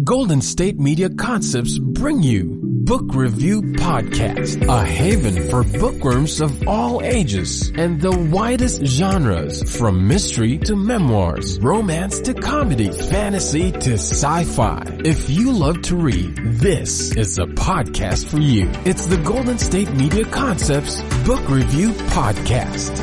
Golden State Media Concepts bring you Book Review Podcast, a haven for bookworms of all ages and the widest genres, from mystery to memoirs, romance to comedy, fantasy to sci-fi. If you love to read, this is a podcast for you. It's the Golden State Media Concepts Book Review Podcast.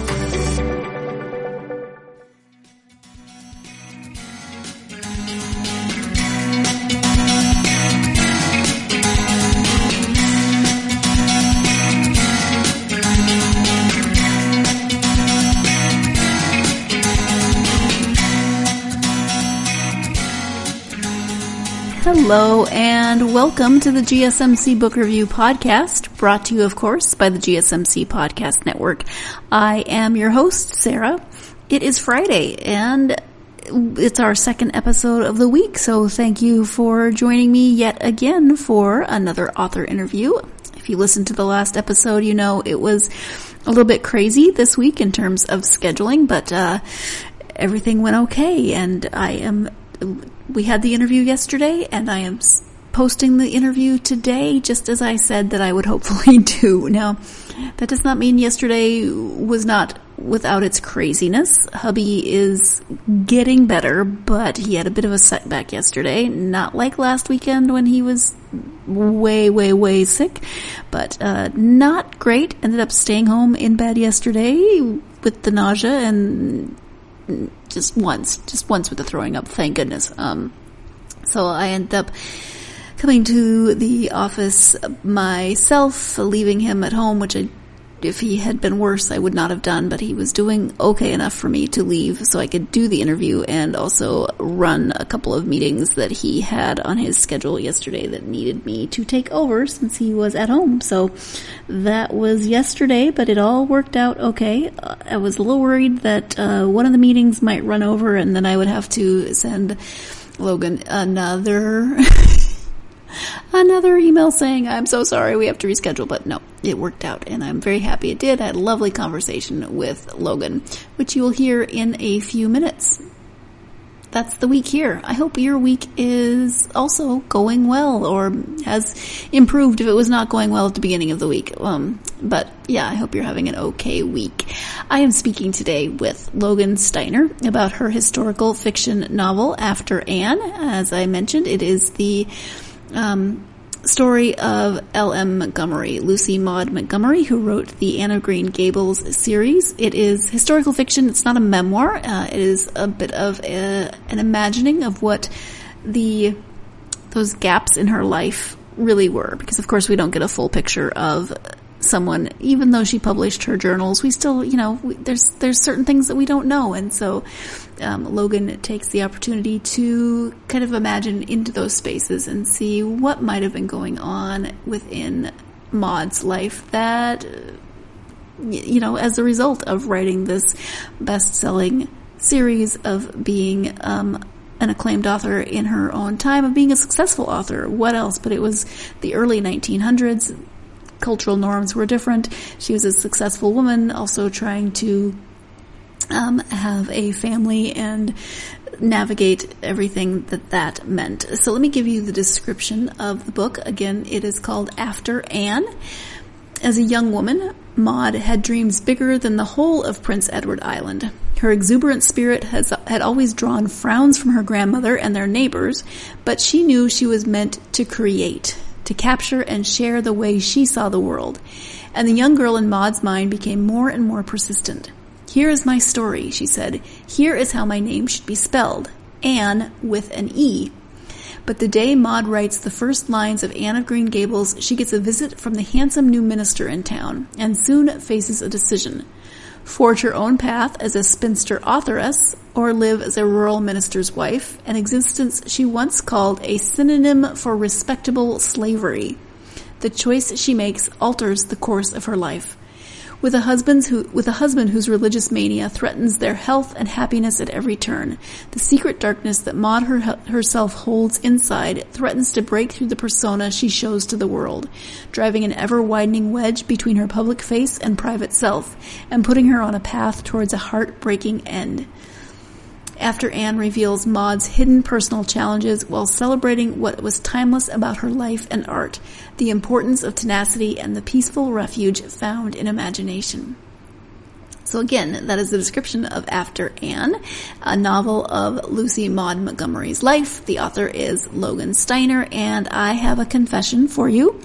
Hello and welcome to the GSMC Book Review Podcast, brought to you, of course, by the GSMC Podcast Network. I am your host, Sarah. It is Friday, and it's our second episode of the week, so thank you for joining me yet again for another author interview. If you listened to the last episode, you know it was a little bit crazy this week in terms of scheduling, but everything went okay, and we had the interview yesterday, and I am posting the interview today, just as I said that I would hopefully do. Now, that does not mean yesterday was not without its craziness. Hubby is getting better, but he had a bit of a setback yesterday. Not like last weekend when he was way sick, but not great. Ended up staying home in bed yesterday with the nausea and just once with the throwing up, thank goodness. So I ended up coming to the office myself, leaving him at home, which if he had been worse, I would not have done, but he was doing okay enough for me to leave so I could do the interview and also run a couple of meetings that he had on his schedule yesterday that needed me to take over since he was at home. So that was yesterday, but it all worked out okay. I was a little worried that one of the meetings might run over and then I would have to send Logan another email saying, I'm so sorry, we have to reschedule, but no, it worked out, and I'm very happy it did. I had a lovely conversation with Logan, which you will hear in a few minutes. That's the week here. I hope your week is also going well, or has improved if it was not going well at the beginning of the week. But yeah, I hope you're having an okay week. I am speaking today with Logan Steiner about her historical fiction novel, After Anne. As I mentioned, it is the story of L.M. Montgomery, Lucy Maud Montgomery, who wrote the Anne of Green Gables series. It is historical fiction. It's not a memoir. It is a bit of an imagining of what those gaps in her life really were, because of course we don't get a full picture of someone, even though she published her journals. We still, there's certain things that we don't know, and so Logan takes the opportunity to kind of imagine into those spaces and see what might have been going on within Maud's life that, as a result of writing this best-selling series, of being an acclaimed author in her own time, of being a successful author. What else? But it was the early 1900s. Cultural norms were different. She was a successful woman, also trying to have a family and navigate everything that meant. So let me give you the description of the book. Again, it is called After Anne. As a young woman, Maud had dreams bigger than the whole of Prince Edward Island. Her exuberant spirit had always drawn frowns from her grandmother and their neighbors, but she knew she was meant to create, to capture and share the way she saw the world. And the young girl in Maud's mind became more and more persistent. Here is my story, she said. Here is how my name should be spelled. Anne with an E. But the day Maud writes the first lines of Anne of Green Gables, she gets a visit from the handsome new minister in town, and soon faces a decision. Forge her own path as a spinster authoress, or live as a rural minister's wife, an existence she once called a synonym for respectable slavery. The choice she makes alters the course of her life. With a husband whose religious mania threatens their health and happiness at every turn, the secret darkness that Maud herself holds inside threatens to break through the persona she shows to the world, driving an ever-widening wedge between her public face and private self, and putting her on a path towards a heart-breaking end. After Anne reveals Maud's hidden personal challenges while celebrating what was timeless about her life and art, the importance of tenacity and the peaceful refuge found in imagination. So again, that is the description of After Anne, a novel of Lucy Maud Montgomery's life. The author is Logan Steiner, and I have a confession for you.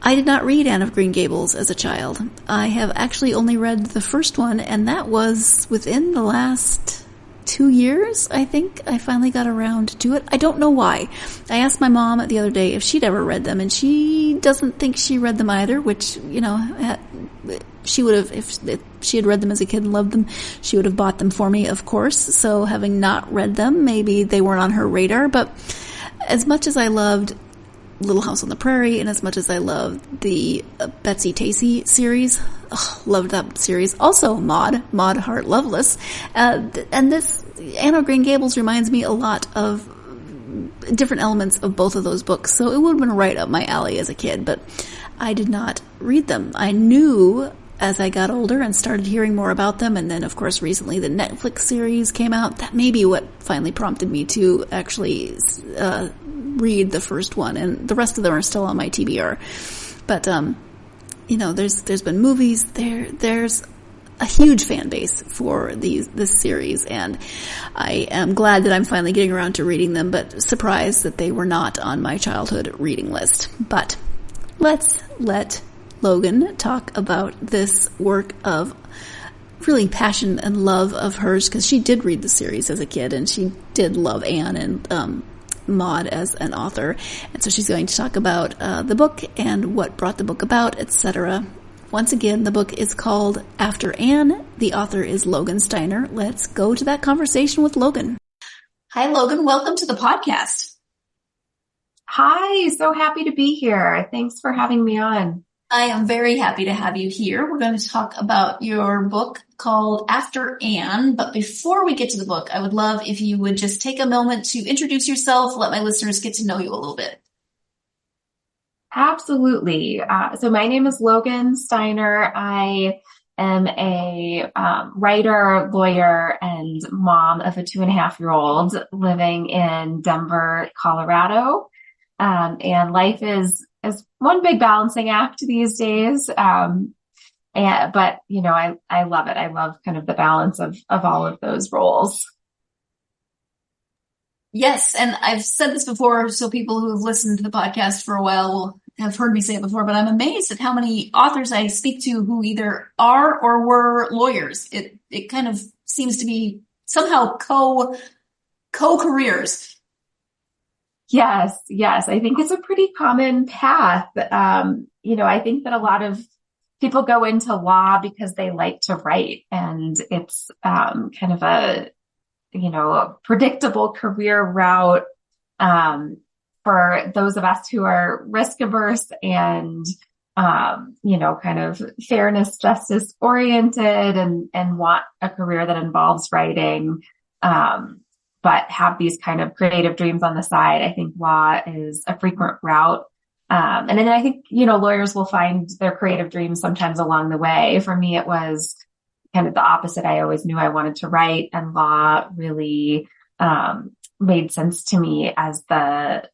I did not read Anne of Green Gables as a child. I have actually only read the first one, and that was within the last 2 years, I think. I finally got around to it. I don't know why. I asked my mom the other day if she'd ever read them, and she doesn't think she read them either, which, you know, she would have, if she had read them as a kid and loved them, she would have bought them for me, of course. So having not read them, maybe they weren't on her radar. But as much as I loved Little House on the Prairie, and as much as I loved the Betsy Tacy series, loved that series. Also Maud Hart Lovelace. And this Anne of Green Gables reminds me a lot of different elements of both of those books. So it would have been right up my alley as a kid, but I did not read them. I knew as I got older and started hearing more about them, and then of course recently the Netflix series came out. That may be what finally prompted me to actually read the first one, and the rest of them are still on my TBR. But you know, there's been movies. There's a huge fan base for this series, and I am glad that I'm finally getting around to reading them, but surprised that they were not on my childhood reading list. But let's let Logan talk about this work of really passion and love of hers, because she did read the series as a kid, and she did love Anne and Maud as an author. And so she's going to talk about the book and what brought the book about, etc. Once again, the book is called After Anne. The author is Logan Steiner. Let's go to that conversation with Logan. Hi, Logan. Welcome to the podcast. Hi, so happy to be here. Thanks for having me on. I am very happy to have you here. We're going to talk about your book called After Anne. But before we get to the book, I would love if you would just take a moment to introduce yourself, let my listeners get to know you a little bit. Absolutely. So my name is Logan Steiner. I am a writer, lawyer, and mom of a 2.5-year-old living in Denver, Colorado. And life is one big balancing act these days. But you know, I love it. I love kind of the balance of all of those roles. Yes. And I've said this before, so people who have listened to the podcast for a while will have heard me say it before, but I'm amazed at how many authors I speak to who either are or were lawyers. It kind of seems to be somehow co-careers. Yes. I think it's a pretty common path. You know, I think that a lot of people go into law because they like to write, and it's kind of a predictable career route for those of us who are risk averse and kind of fairness, justice oriented, and want a career that involves writing. But have these kind of creative dreams on the side. I think law is a frequent route. And then I think, lawyers will find their creative dreams sometimes along the way. For me, it was kind of the opposite. I always knew I wanted to write, and law really made sense to me as the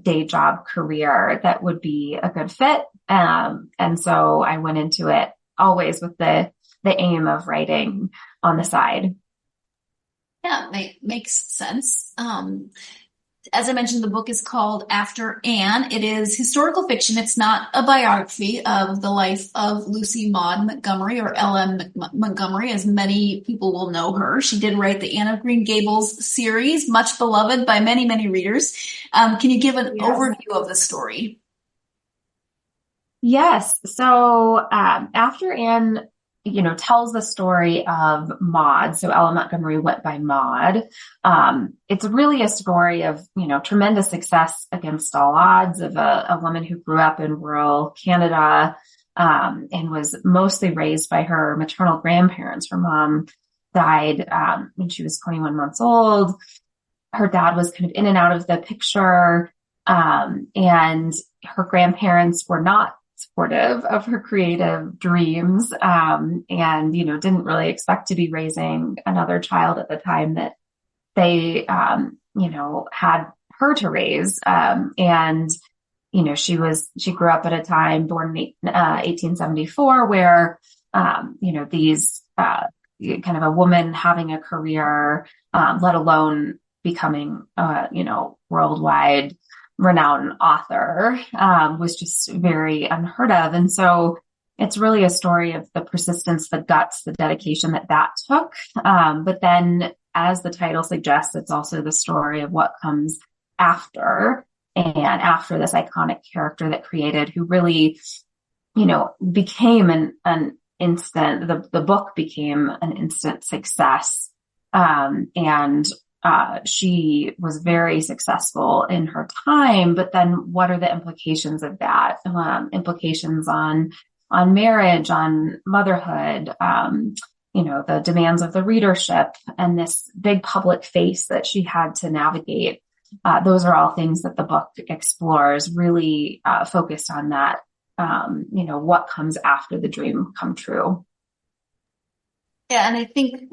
day job career that would be a good fit. And so I went into it always with the aim of writing on the side. Yeah, makes sense. As I mentioned, the book is called After Anne. It is historical fiction. It's not a biography of the life of Lucy Maud Montgomery, or L.M. Montgomery, as many people will know her. She did write the Anne of Green Gables series, much beloved by many, many readers. Can you give an overview of the story? Yes. So After Anne, tells the story of Maud. So Ella Montgomery went by Maud. It's really a story of, tremendous success against all odds of a woman who grew up in rural Canada, and was mostly raised by her maternal grandparents. Her mom died, when she was 21 months old. Her dad was kind of in and out of the picture. And her grandparents were not supportive of her creative dreams, and, didn't really expect to be raising another child at the time that they, had her to raise. She grew up at a time, born in 1874, where, these, kind of a woman having a career, let alone becoming, worldwide renowned author, was just very unheard of. And so it's really a story of the persistence, the guts, the dedication that took. But then, as the title suggests, it's also the story of what comes after, and after this iconic character that created, who really, became an instant, the book became an instant success. She was very successful in her time, but then what are the implications of that? Implications on marriage, on motherhood, the demands of the readership, and this big public face that she had to navigate. Those are all things that the book explores, really focused on that, what comes after the dream come true. Yeah, and I think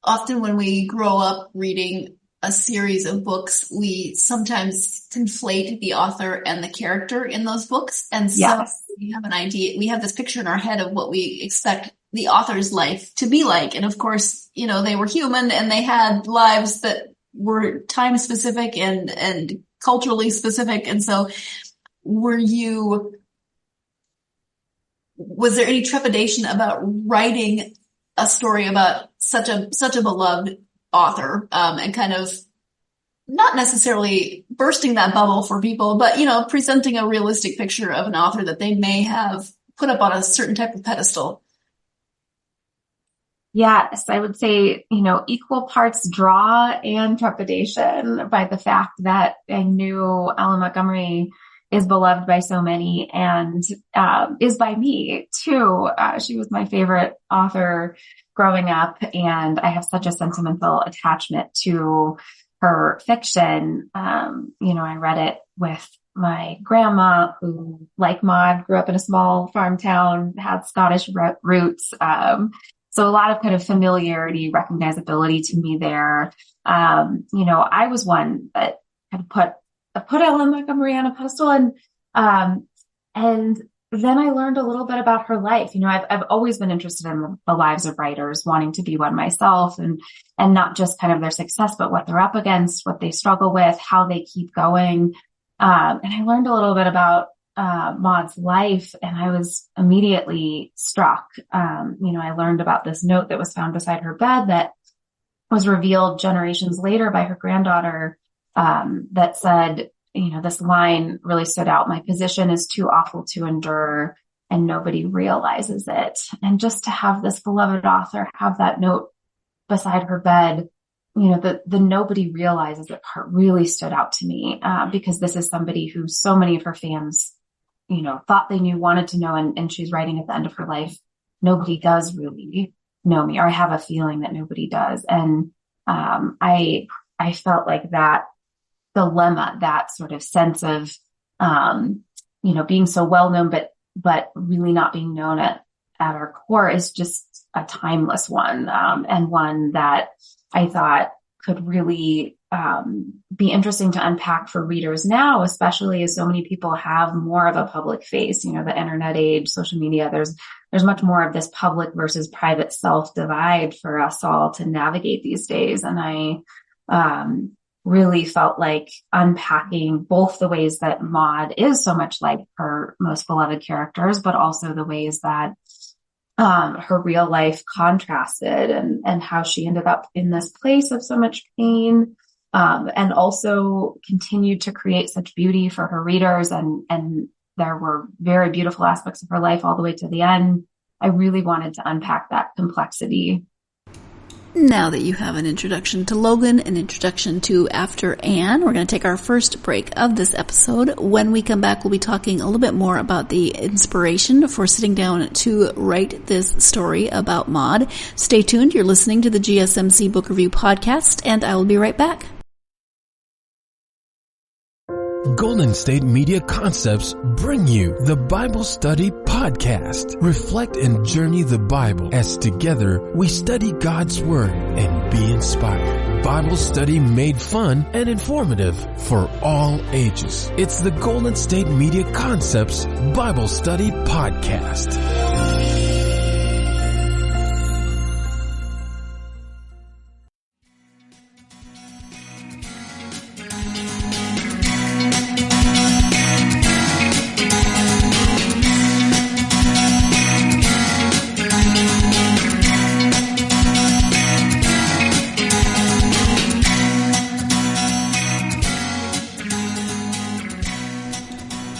often when we grow up reading a series of books, we sometimes conflate the author and the character in those books. And so yes, we have an idea, we have this picture in our head of what we expect the author's life to be like. And of course, they were human and they had lives that were time specific and culturally specific. And so was there any trepidation about writing a story about such a beloved author, and kind of not necessarily bursting that bubble for people, but, presenting a realistic picture of an author that they may have put up on a certain type of pedestal? Yes, I would say, equal parts draw and trepidation by the fact that I knew Ellen Montgomery is beloved by so many, and is by me too. She was my favorite author growing up, and I have such a sentimental attachment to her fiction. I read it with my grandma, who, like Maud, grew up in a small farm town, had Scottish roots. So a lot of kind of familiarity, recognizability to me there. I was one that had put Ellen Montgomery on a pedestal, and then I learned a little bit about her life. I've always been interested in the lives of writers, wanting to be one myself, and not just kind of their success, but what they're up against, what they struggle with, how they keep going. And I learned a little bit about Maud's life, and I was immediately struck. I learned about this note that was found beside her bed that was revealed generations later by her granddaughter, that said, this line really stood out: "My position is too awful to endure, and nobody realizes it." And just to have this beloved author have that note beside her bed, the nobody realizes it part really stood out to me, because this is somebody who so many of her fans, thought they knew, wanted to know, and she's writing at the end of her life, nobody does really know me, or I have a feeling that nobody does. And I felt like that dilemma, that sort of sense of, being so well known, but really not being known at our core, is just a timeless one, and one that I thought could really be interesting to unpack for readers now, especially as so many people have more of a public face. The internet age, social media, there's much more of this public versus private self divide for us all to navigate these days. And I really felt like unpacking both the ways that Maud is so much like her most beloved characters, but also the ways that her real life contrasted, and how she ended up in this place of so much pain, and also continued to create such beauty for her readers. And there were very beautiful aspects of her life all the way to the end. I really wanted to unpack that complexity. Now that you have an introduction to Logan, an introduction to After Anne, we're going to take our first break of this episode. When we come back, we'll be talking a little bit more about the inspiration for sitting down to write this story about Maud. Stay tuned. You're listening to the GSMC Book Review Podcast, and I will be right back. Golden State Media Concepts bring you the Bible Study Podcast. Reflect and journey the Bible as together we study God's Word and be inspired. Bible study made fun and informative for all ages. It's the Golden State Media Concepts Bible Study Podcast.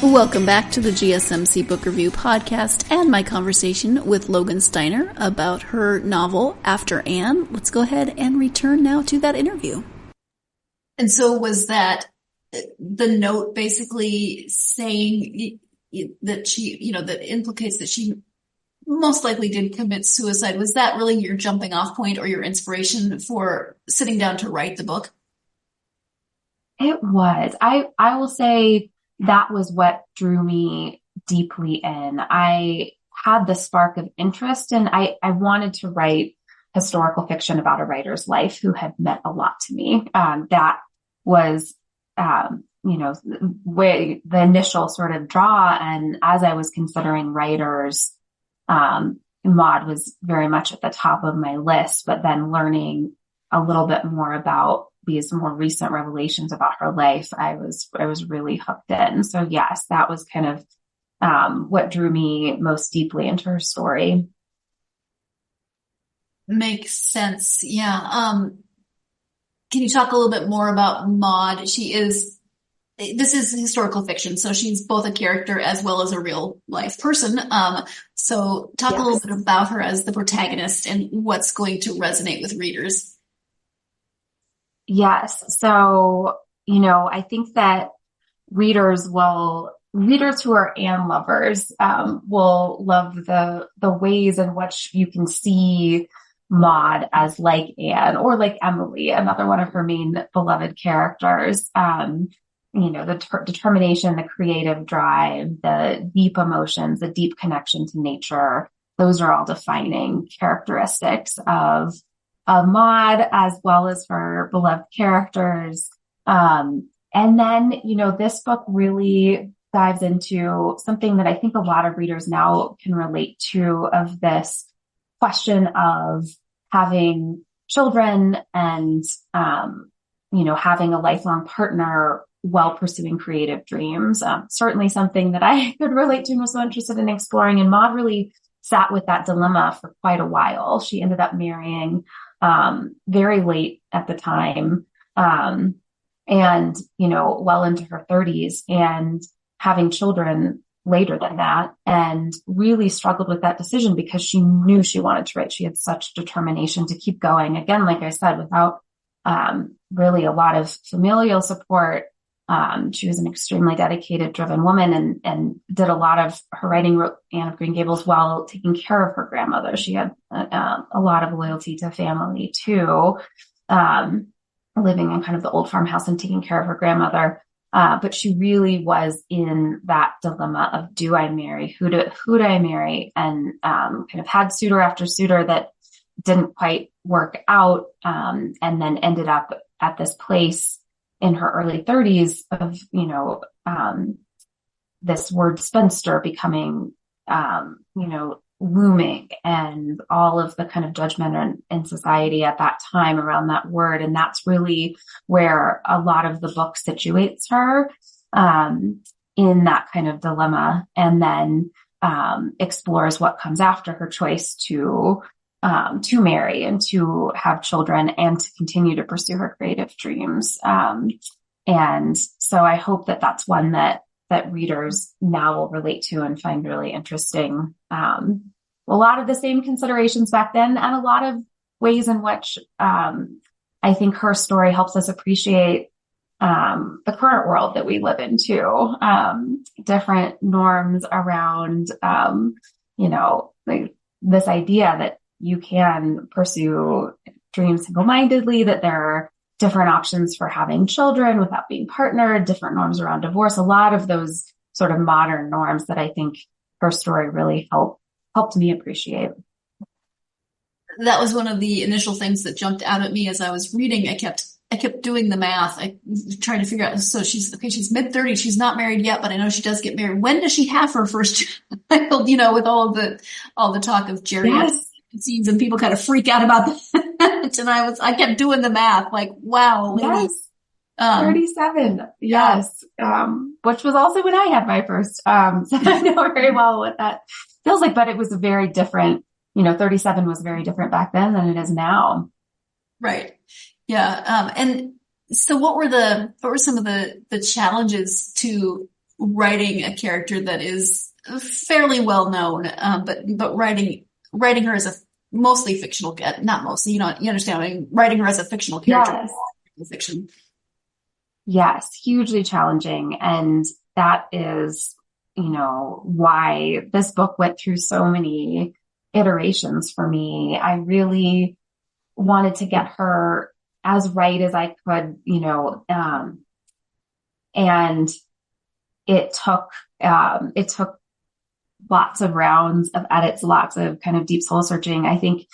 Welcome back to the GSMC Book Review Podcast and my conversation with Logan Steiner about her novel, After Anne. Let's go ahead and return now to that interview. And so was that the note basically saying that she, that implicates that she most likely did commit suicide? Was that really your jumping off point or your inspiration for sitting down to write the book? It was. I will say that was what drew me deeply in. I had the spark of interest and I wanted to write historical fiction about a writer's life who had meant a lot to me. That was, the initial sort of draw. And as I was considering writers, Maud was very much at the top of my list, but then learning a little bit more about these more recent revelations about her life, I was really hooked in. So yes, that was kind of what drew me most deeply into her story. Makes sense. Yeah. Can you talk a little bit more about Maud? This is historical fiction, so she's both a character as well as a real life person. So talk a little bit about her as the protagonist and what's going to resonate with readers. Yes. So, I think that readers who are Anne lovers, will love the ways in which you can see Maud as like Anne or like Emily, another one of her main beloved characters. The determination, the creative drive, the deep emotions, the deep connection to nature. Those are all defining characteristics of Maud as well as her beloved characters. And then, this book really dives into something that I think a lot of readers now can relate to, of this question of having children and, having a lifelong partner while pursuing creative dreams. Certainly something that I could relate to and was so interested in exploring. And Maud really sat with that dilemma for quite a while. She ended up marrying very late at the time, and, well into her 30s, and having children later than that, and really struggled with that decision because she knew she wanted to write. She had such determination to keep going. Again, like I said, without really a lot of familial support. She was an extremely dedicated, driven woman and did a lot of her writing, wrote Anne of Green Gables while taking care of her grandmother. She had a lot of loyalty to family too, living in kind of the old farmhouse and taking care of her grandmother. But she really was in that dilemma of, do I marry? Who do I marry? And kind of had suitor after suitor that didn't quite work out, and then ended up at this place in her early 30s of, this word spinster becoming, looming, and all of the kind of judgment in society at that time around that word. And that's really where a lot of the book situates her, in that kind of dilemma, and then, explores what comes after her choice to marry and to have children and to continue to pursue her creative dreams. And so I hope that that's one that readers now will relate to and find really interesting. A lot of the same considerations back then, and a lot of ways in which, I think her story helps us appreciate, the current world that we live in too. Different norms around, this idea that you can pursue dreams single-mindedly, that there different options for having children without being partnered, different norms around divorce, a lot of those sort of modern norms that I think her story really helped me appreciate. That was one of the initial things that jumped out at me as I was reading. I kept doing the math. I tried to figure out, so she's mid-30s. She's not married yet, but I know she does get married. When does she have her first child? With all the talk of geriatric scenes, and people kind of freak out about that. And I kept doing the math, like, wow. Yes. 37. Yes. Which was also when I had my first. So I know very well what that feels like, but it was a very different, 37 was very different back then than it is now. Right. Yeah. And so what were some of the challenges to writing a character that is fairly well known, but writing her as a mostly fictional, not mostly, you understand, writing her as a fictional character. Yes. Fiction. Yes. Hugely challenging. And that is, why this book went through so many iterations for me. I really wanted to get her as right as I could, and it took lots of rounds of edits, lots of kind of deep soul searching. I think,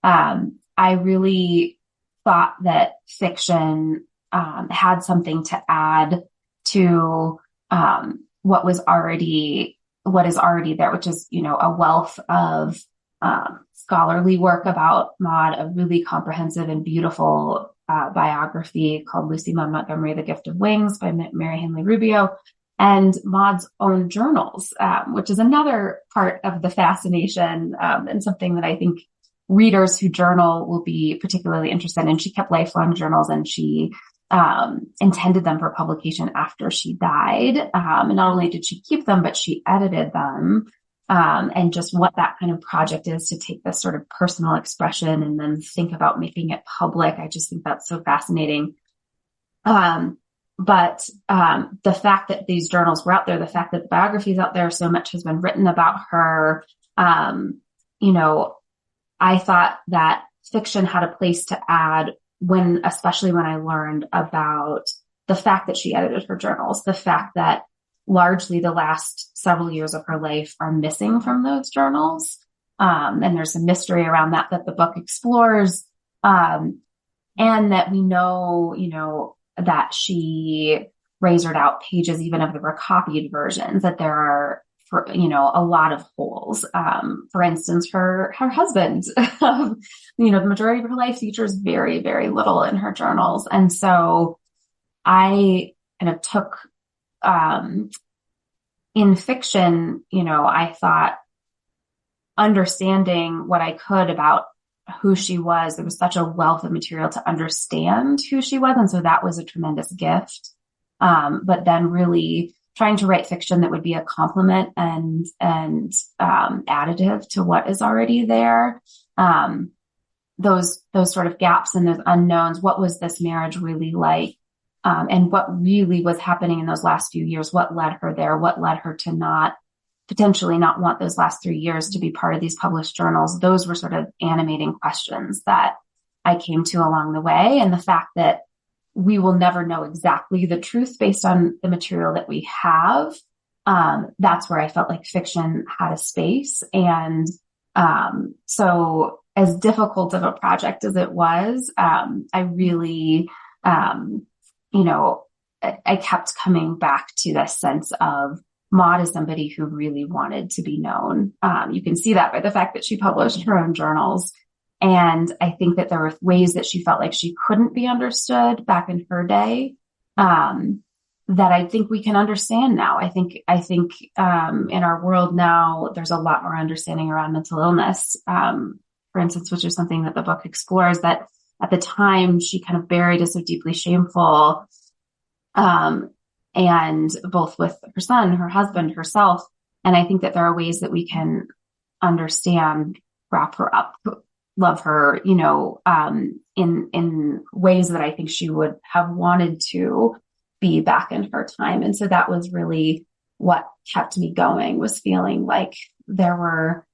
I really thought that fiction, had something to add to, what is already there, which is, a wealth of, scholarly work about Maud, a really comprehensive and beautiful biography called Lucy Maud Montgomery, The Gift of Wings by Mary Hanley Rubio, and Maud's own journals, which is another part of the fascination, and something that I think readers who journal will be particularly interested in. She kept lifelong journals, and she intended them for publication after she died. And not only did she keep them, but she edited them. And just what that kind of project is to take this sort of personal expression and then think about making it public. I just think that's so fascinating. But the fact that these journals were out there, the fact that the biography is out there, so much has been written about her. I thought that fiction had a place to add especially when I learned about the fact that she edited her journals, the fact that largely the last several years of her life are missing from those journals. And there's a mystery around that the book explores. And that we know, that she razored out pages, even of the recopied versions, that there are, a lot of holes. For instance, her husband, the majority of her life features very, very little in her journals. And so I kind of took, in fiction, I thought understanding what I could about who she was, there was such a wealth of material to understand who she was. And so that was a tremendous gift. But then really trying to write fiction that would be a complement and additive to what is already there. Those sort of gaps and those unknowns. What was this marriage really like? And what really was happening in those last few years? What led her there? What led her to potentially not want those last 3 years to be part of these published journals? Those were sort of animating questions that I came to along the way. And the fact that we will never know exactly the truth based on the material that we have. That's where I felt like fiction had a space. And, so as difficult of a project as it was, I really, I kept coming back to this sense of Maud is somebody who really wanted to be known. You can see that by the fact that she published her own journals. And I think that there were ways that she felt like she couldn't be understood back in her day, that I think we can understand now. I think, in our world now, there's a lot more understanding around mental illness, for instance, which is something that the book explores, that at the time she kind of buried as so deeply shameful, and both with her son, her husband, herself. And I think that there are ways that we can understand, wrap her up, love her, in ways that I think she would have wanted to be back in her time. And so that was really what kept me going, was feeling like there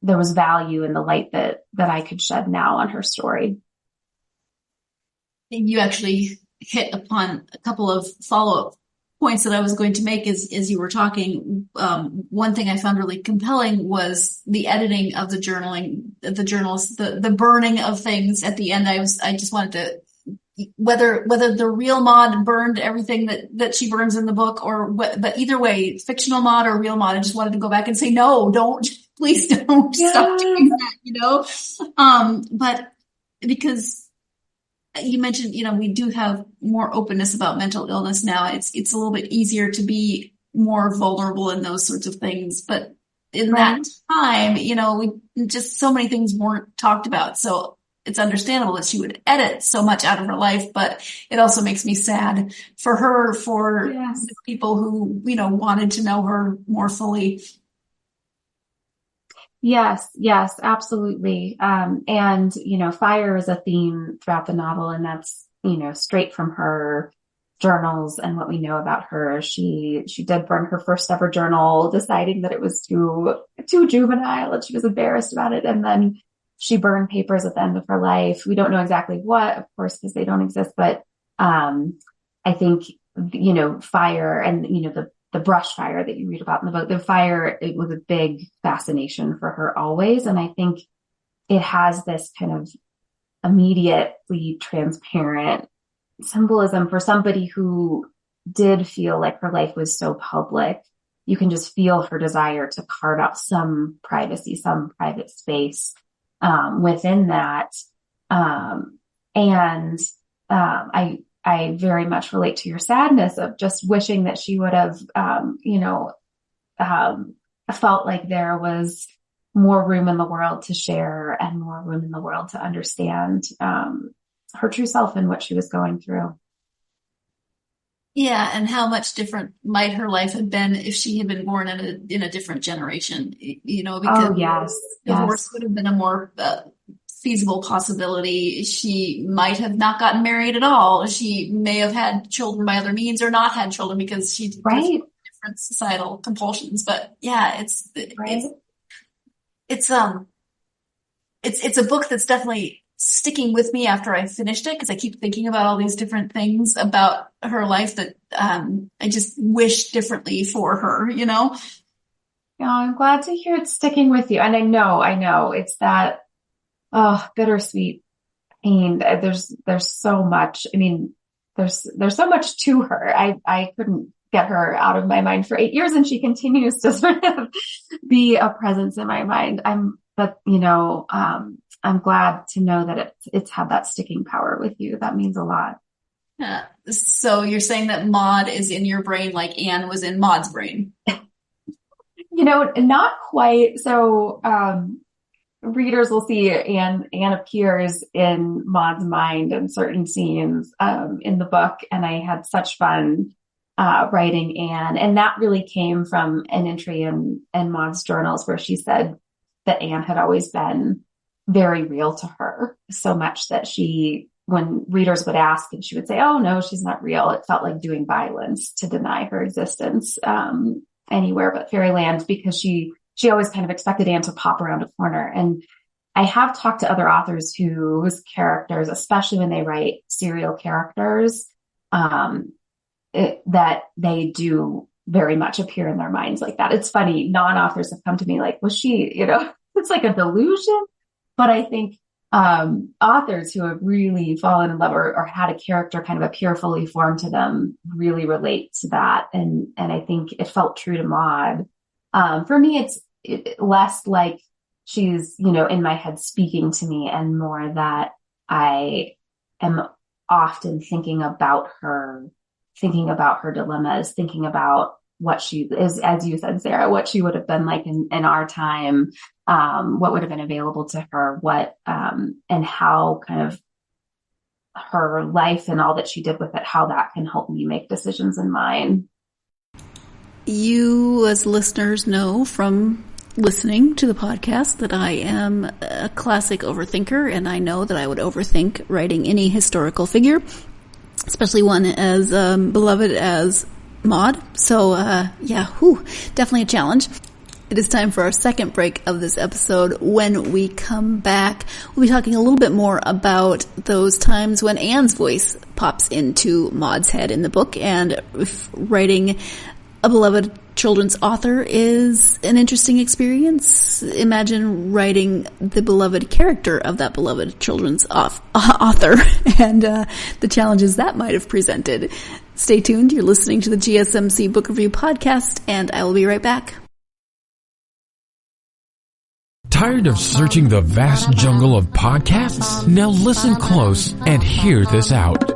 was value in the light that I could shed now on her story. you actually hit upon a couple of follow-up points that I was going to make as you were talking. One thing I found really compelling was the editing of the journals, the burning of things at the end. I just wanted to, whether the real Maud burned everything that she burns in the book, or what, but either way, fictional Maud or real Maud, I just wanted to go back and say, no, don't, please don't stop doing that, but because you mentioned, we do have more openness about mental illness now. It's a little bit easier to be more vulnerable in those sorts of things. But in that time, we just, so many things weren't talked about. So it's understandable that she would edit so much out of her life, but it also makes me sad for her, for the people who, wanted to know her more fully. Yes, absolutely. And, fire is a theme throughout the novel, and that's, straight from her journals and what we know about her. She did burn her first ever journal, deciding that it was too juvenile and she was embarrassed about it. And then she burned papers at the end of her life. We don't know exactly what, of course, because they don't exist, but, I think, fire and, the brush fire that you read about in the book, the fire, it was a big fascination for her always. And I think it has this kind of immediately transparent symbolism for somebody who did feel like her life was so public. You can just feel her desire to carve out some privacy, some private space within that. I very much relate to your sadness of just wishing that she would have, felt like there was more room in the world to share and more room in the world to understand her true self and what she was going through. Yeah, and how much different might her life have been if she had been born in a different generation, because divorce would have been a more feasible possibility. She might have not gotten married at all. She may have had children by other means or not had children because she different societal compulsions. But yeah, it's a book that's definitely sticking with me after I finished it, because I keep thinking about all these different things about her life that I just wish differently for her, Yeah, I'm glad to hear it's sticking with you. And I know it's that bittersweet pain. There's so much. I mean, there's so much to her. I couldn't get her out of my mind for 8 years, and she continues to sort of be a presence in my mind. I'm glad to know that it's had that sticking power with you. That means a lot. Yeah. So you're saying that Maud is in your brain like Anne was in Maud's brain? Not quite. So, readers will see Anne appears in Maud's mind in certain scenes in the book, and I had such fun writing Anne, and that really came from an entry in Maud's journals where she said that Anne had always been very real to her, so much that when readers would ask and she would say, "Oh no, she's not real," it felt like doing violence to deny her existence anywhere but fairyland, because she always kind of expected Anne to pop around a corner. And I have talked to other authors whose characters, especially when they write serial characters, that they do very much appear in their minds like that. It's funny. Non-authors have come to me like, was she, it's like a delusion. But I think authors who have really fallen in love or had a character kind of appear fully formed to them really relate to that. And I think it felt true to Maud. For me, it's less like she's, in my head speaking to me, and more that I am often thinking about her dilemmas, thinking about what she is, as you said, Sarah, what she would have been like in our time, what would have been available to her, and how kind of her life and all that she did with it, how that can help me make decisions in mine. You, as listeners, know from listening to the podcast that I am a classic overthinker, and I know that I would overthink writing any historical figure, especially one as beloved as Maud. So, definitely a challenge. It is time for our second break of this episode. When we come back, we'll be talking a little bit more about those times when Anne's voice pops into Maud's head in the book, and if writing a beloved children's author is an interesting experience, imagine writing the beloved character of that beloved children's author and the challenges that might have presented. Stay tuned. You're listening to the GSMC Book Review Podcast, and I will be right back. Tired of searching the vast jungle of podcasts? Now listen close and hear this out.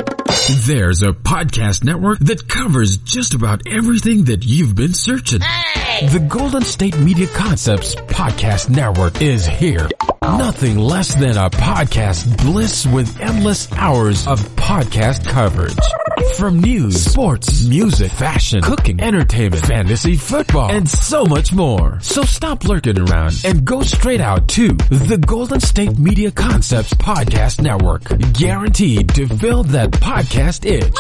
There's a podcast network that covers just about everything that you've been searching. Hey! The Golden State Media Concepts Podcast Network is here. Nothing less than a podcast bliss with endless hours of podcast coverage. From news, sports, music, fashion, cooking, entertainment, fantasy, football, and so much more. So stop lurking around and go straight out to the Golden State Media Concepts Podcast Network. Guaranteed to fill that podcast itch.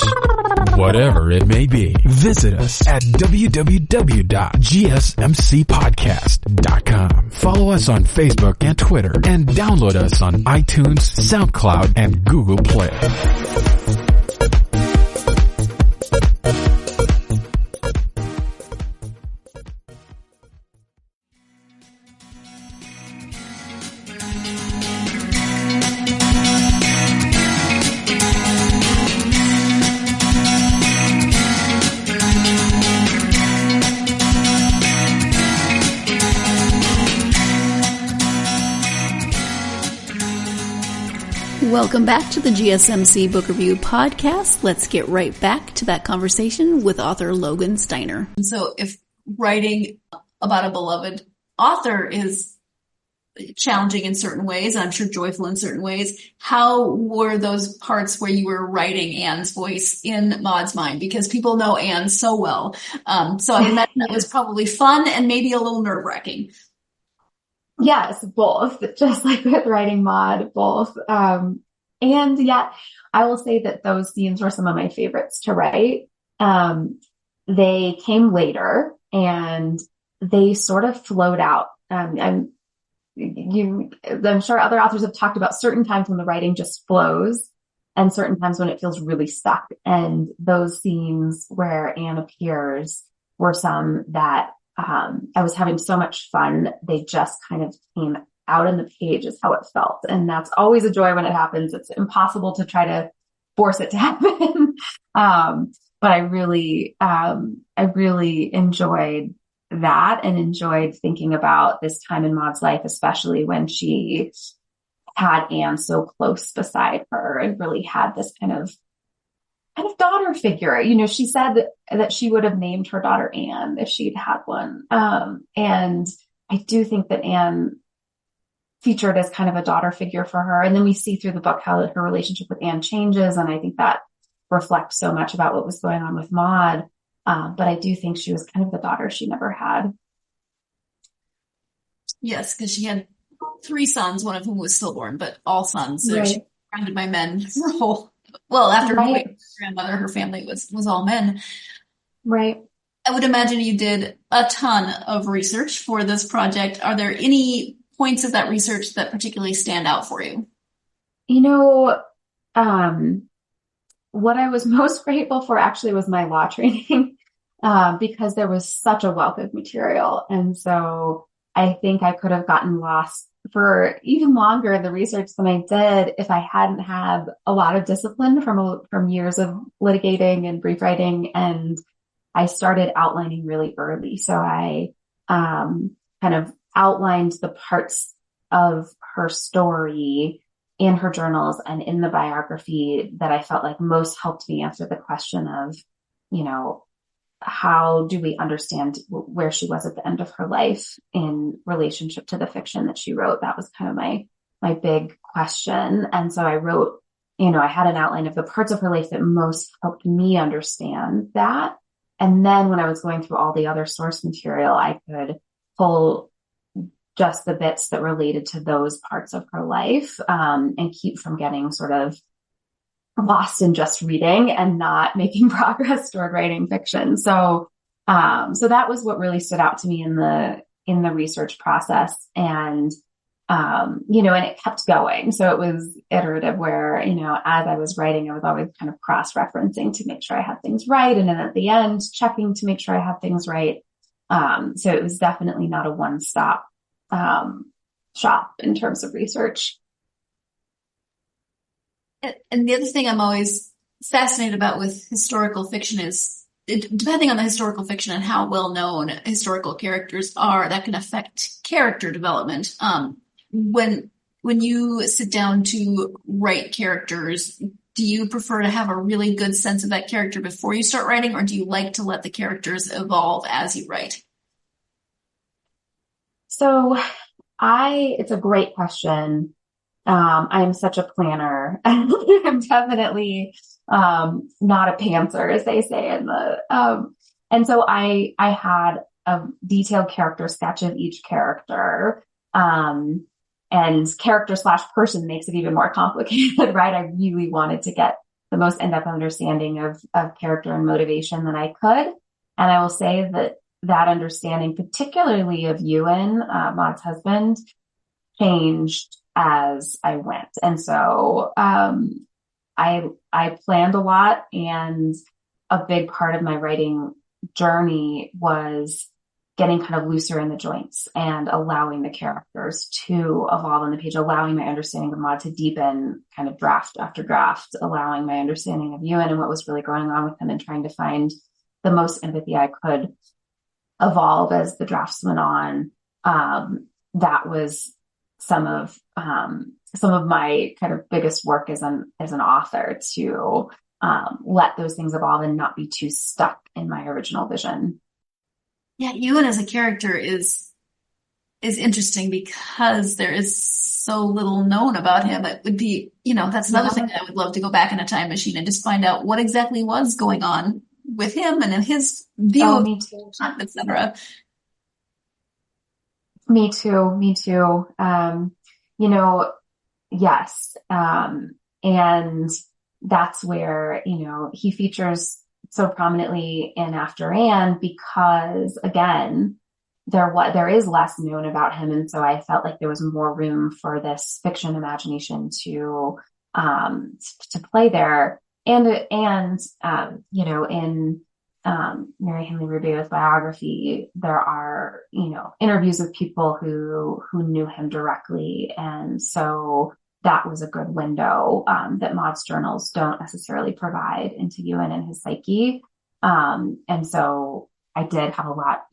Whatever it may be. Visit us at www.gsmcpodcast.com. Follow us on Facebook and Twitter, and download us on iTunes, SoundCloud, and Google Play. Welcome back to the GSMC Book Review Podcast. Let's get right back to that conversation with author Logan Steiner. So if writing about a beloved author is challenging in certain ways, and I'm sure joyful in certain ways, how were those parts where you were writing Anne's voice in Maud's mind? Because people know Anne so well. So I imagine that was probably fun and maybe a little nerve-wracking. Yes, both. Just like with writing Maud, both. And yet I will say that those scenes were some of my favorites to write. They came later and they sort of flowed out. I'm sure other authors have talked about certain times when the writing just flows and certain times when it feels really stuck. And those scenes where Anne appears were some that I was having so much fun. They just kind of came out in the page is how it felt. And that's always a joy when it happens. It's impossible to try to force it to happen. But I really enjoyed that and enjoyed thinking about this time in Maud's life, especially when she had Anne so close beside her and really had this kind of daughter figure. You know, she said that she would have named her daughter Anne if she'd had one. And I do think that Anne featured as kind of a daughter figure for her. And then we see through the book how her relationship with Anne changes. And I think that reflects so much about what was going on with Maud. But I do think she was kind of the daughter she never had. Yes, because she had 3 sons, one of whom was stillborn, but all sons. So right. She was surrounded by men her whole, well, after her grandmother, her family was all men. Right. I would imagine you did a ton of research for this project. Are there any points of that research that particularly stand out for you? You know, what I was most grateful for actually was my law training, because there was such a wealth of material. And so I think I could have gotten lost for even longer in the research than I did if I hadn't had a lot of discipline from years of litigating and brief writing. And I started outlining really early. So I kind of outlined the parts of her story in her journals and in the biography that I felt like most helped me answer the question of, you know, how do we understand where she was at the end of her life in relationship to the fiction that she wrote? That was kind of my big question. And so I wrote, you know, I had an outline of the parts of her life that most helped me understand that. And then when I was going through all the other source material, I could pull just the bits that related to those parts of her life, and keep from getting sort of lost in just reading and not making progress toward writing fiction. So that was what really stood out to me in in the research process. And, and it kept going. So it was iterative where, as I was writing, I was always kind of cross-referencing to make sure I had things right. And then at the end, checking to make sure I had things right. So it was definitely not a one-stop, shop in terms of research. And the other thing I'm always fascinated about with historical fiction is, depending on the historical fiction and how well known historical characters are, that can affect character development. When you sit down to write characters, do you prefer to have a really good sense of that character before you start writing, or do you like to let the characters evolve as you write? So it's a great question. I am such a planner. I'm definitely, not a pantser, as they say in the, and so I had a detailed character sketch of each character. And character / person makes it even more complicated, right? I really wanted to get the most in-depth understanding of character and motivation that I could. And I will say that understanding, particularly of Ewan, Maud's husband, changed as I went. And so, I planned a lot, and a big part of my writing journey was getting kind of looser in the joints and allowing the characters to evolve on the page, allowing my understanding of Maud to deepen kind of draft after draft, allowing my understanding of Ewan and what was really going on with him, and trying to find the most empathy I could evolve as the drafts went on. That was some of my kind of biggest work as an author, to let those things evolve and not be too stuck in my original vision. Yeah, Ewan as a character is interesting because there is so little known about him. It would be, that's another thing that I would love to go back in a time machine and just find out what exactly was going on with him and in his view of etc. Me too. Yes. And that's where, he features so prominently in After Anne, because again, there is less known about him. And so I felt like there was more room for this fiction imagination to play there. And in Mary Henley Rubio's biography, there are, interviews with people who knew him directly. And so that was a good window, that Maud's journals don't necessarily provide into Ewan and his psyche. And so I did have a lot,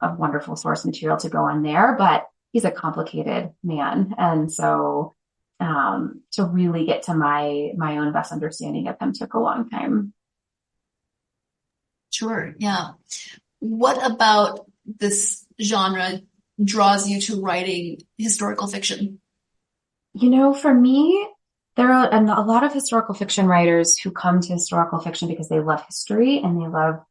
of wonderful source material to go on there, but he's a complicated man. And so, to really get to my own best understanding of him took a long time. Sure. Yeah. What about this genre draws you to writing historical fiction? For me, there are a lot of historical fiction writers who come to historical fiction because they love history and they love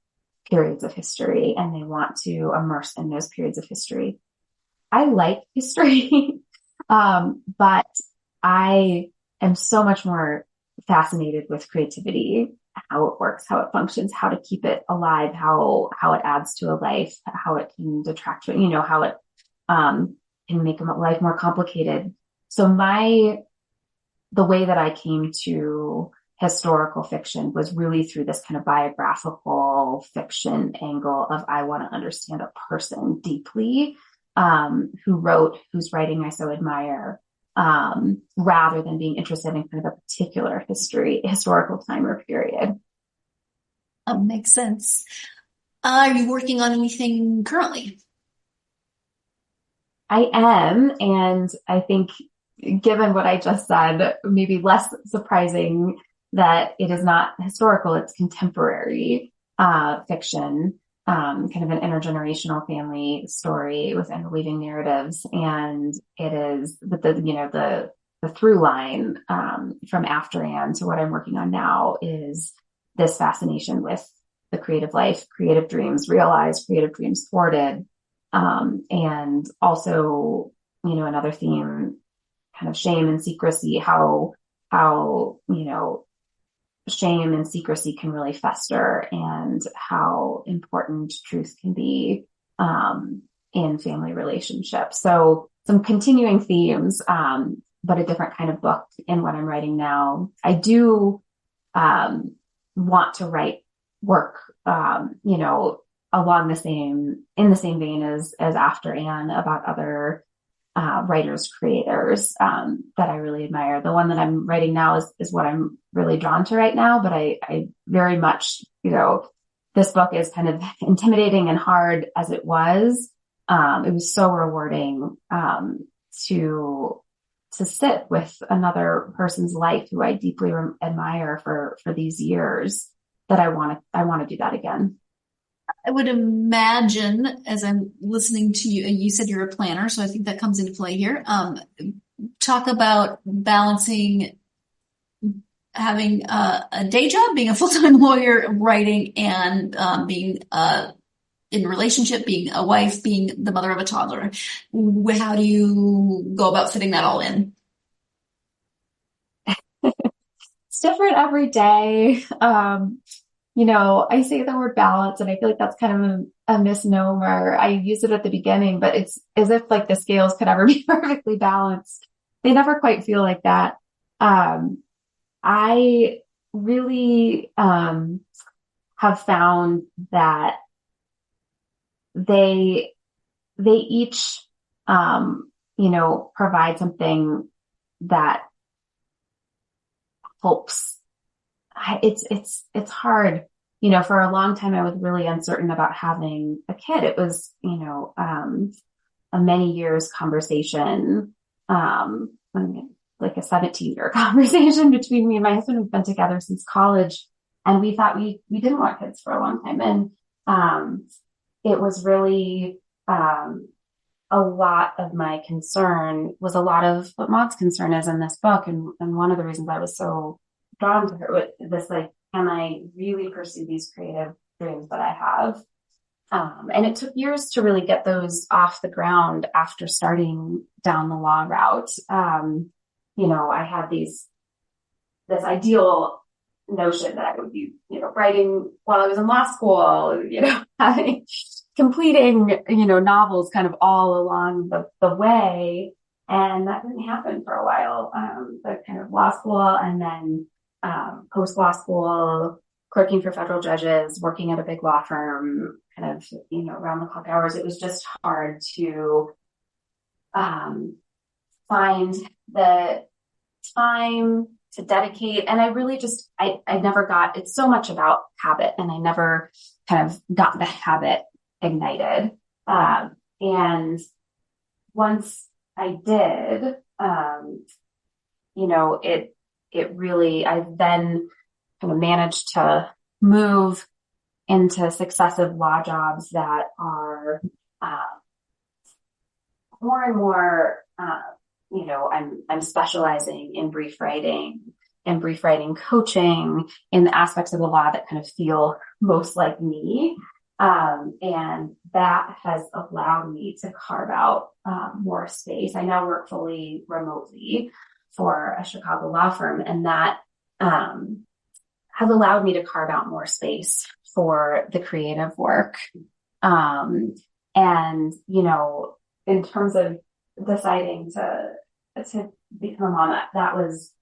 periods of history and they want to immerse in those periods of history. I like history, but I am so much more fascinated with creativity, how it works, how it functions, how to keep it alive, how it adds to a life, how it can detract from it, how it can make a life more complicated. So the way that I came to historical fiction was really through this kind of biographical fiction angle of, I want to understand a person deeply, who wrote, whose writing I so admire, rather than being interested in kind of a particular historical time or period. Makes sense. Are you working on anything currently? I am, and I think, given what I just said, maybe less surprising that it is not historical, it's contemporary fiction, kind of an intergenerational family story with interweaving narratives. And it is the through line from After Anne to what I'm working on now is this fascination with the creative life, creative dreams realized, creative dreams thwarted, and also, another theme, kind of shame and secrecy, how shame and secrecy can really fester, and how important truth can be in family relationships. So some continuing themes, but a different kind of book in what I'm writing now. I do, want to write work, along in the same vein as After Anne, about other, writers, creators, that I really admire. The one that I'm writing now is what I'm really drawn to right now, but I very much, this book is kind of intimidating and hard as it was. It was so rewarding, to sit with another person's life who I deeply admire for these years, that I want to do that again. I would imagine, as I'm listening to you, you said you're a planner, so I think that comes into play here. Talk about balancing having a day job, being a full-time lawyer, writing, and being in a relationship, being a wife, being the mother of a toddler. How do you go about fitting that all in? It's different every day. I say the word balance, and I feel like that's kind of a misnomer. I use it at the beginning, but it's as if like the scales could ever be perfectly balanced. They never quite feel like that. I really have found that they each provide something that helps. It's hard. For a long time I was really uncertain about having a kid. It was, a many years conversation, like a 17-year conversation between me and my husband. We've been together since college, and we thought we didn't want kids for a long time. And, it was really, a lot of my concern was a lot of what Maud's concern is in this book. And one of the reasons I was so drawn to her was this, like, can I really pursue these creative dreams that I have? And it took years to really get those off the ground after starting down the law route. I had this ideal notion that I would be, writing while I was in law school, completing, novels kind of all along the way. And that didn't happen for a while. The kind of law school, and then, post law school, clerking for federal judges, working at a big law firm, kind of, around the clock hours. It was just hard to, find the time to dedicate. And I really I never got, it's so much about habit, and I never kind of got the habit ignited. And once I did, it really, I then kind of managed to move into successive law jobs that are, more and more, I'm specializing in brief writing coaching, in the aspects of the law that kind of feel most like me. And that has allowed me to carve out, more space. I now work fully remotely for a Chicago law firm, and that, has allowed me to carve out more space for the creative work. And, in terms of deciding to become a mom, that was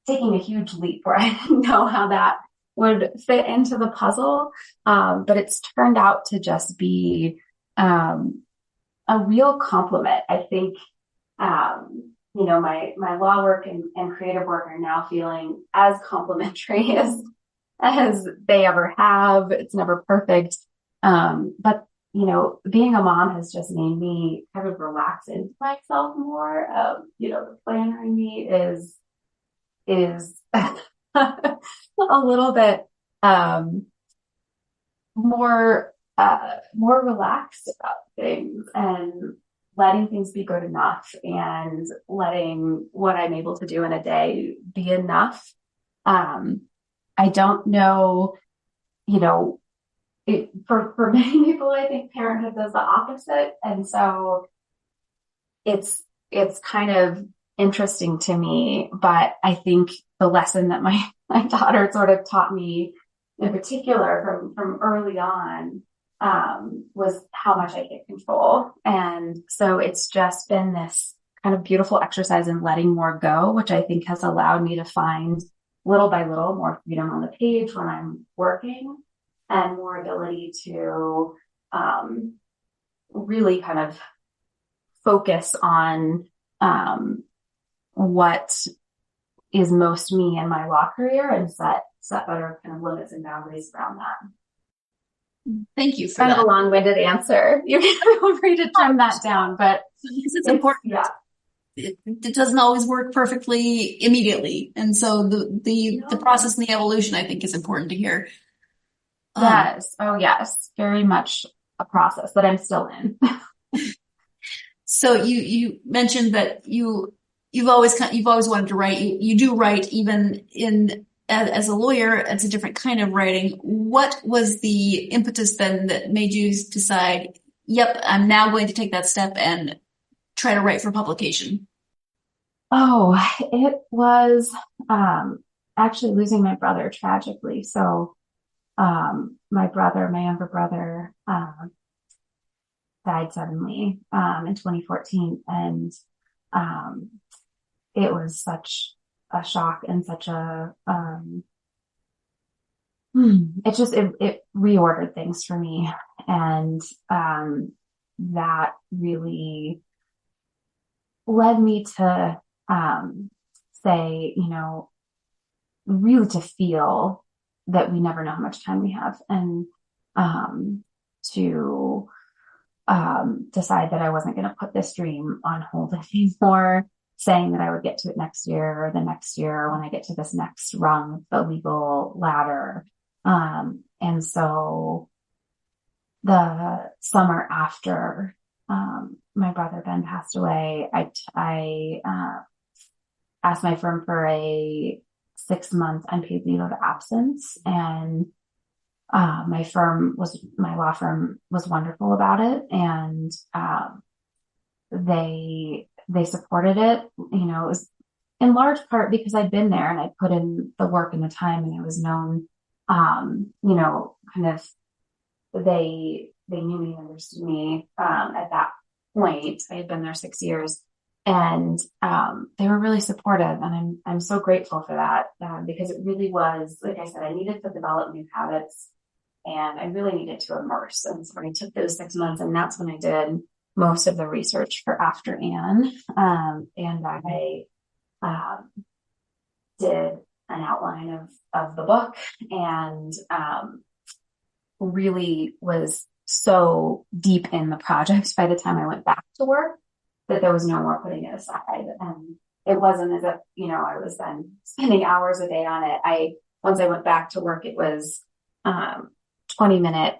taking a huge leap where I didn't know how that would fit into the puzzle. But it's turned out to just be, a real compliment. I think, my law work and creative work are now feeling as complementary as they ever have. It's never perfect. But being a mom has just made me kind of relax into myself more. The planner in me is a little bit, more relaxed about things, and letting things be good enough, and letting what I'm able to do in a day be enough. I don't know, for many people, I think parenthood does the opposite. And so it's kind of interesting to me, but I think the lesson that my daughter sort of taught me in particular from early on was how much I could control. And so it's just been this kind of beautiful exercise in letting more go, which I think has allowed me to find little by little more freedom on the page when I'm working and more ability to really kind of focus on what is most me in my law career and set better kind of limits and boundaries around that. Thank you for kind that. of a long-winded answer. You can feel free to trim that down, but it's important. Yeah. It doesn't always work perfectly immediately. And so the process and the evolution, I think, is important to hear. Yes. Oh, yes. Very much a process that I'm still in. So you mentioned that you've always wanted to write. You do write even as a lawyer. It's a different kind of writing. What was the impetus then that made you decide, yep, I'm now going to take that step and try to write for publication? Oh, it was actually losing my brother tragically. So my younger brother, died suddenly in 2014, and it was such a shock and such a it reordered things for me, and that really led me to say, really to feel that we never know how much time we have, and to decide that I wasn't going to put this dream on hold anymore, saying that I would get to it next year or the next year when I get to this next rung of the legal ladder. And so the summer after my brother Ben passed away, I asked my firm for a 6-month unpaid leave of absence, and my law firm was wonderful about it, and they supported it. It was in large part because I'd been there and I put in the work and the time, and I was known. Kind of they knew me, understood me at that point. I had been there 6 years, and they were really supportive, and I'm so grateful for that because it really was, like I said, I needed to develop new habits. And I really needed to immerse. And so I took those 6 months, and that's when I did most of the research for After Anne. And I did an outline of the book, and really was so deep in the project by the time I went back to work that there was no more putting it aside. And it wasn't as if, I was then spending hours a day on it. Once I went back to work, it was 20-minute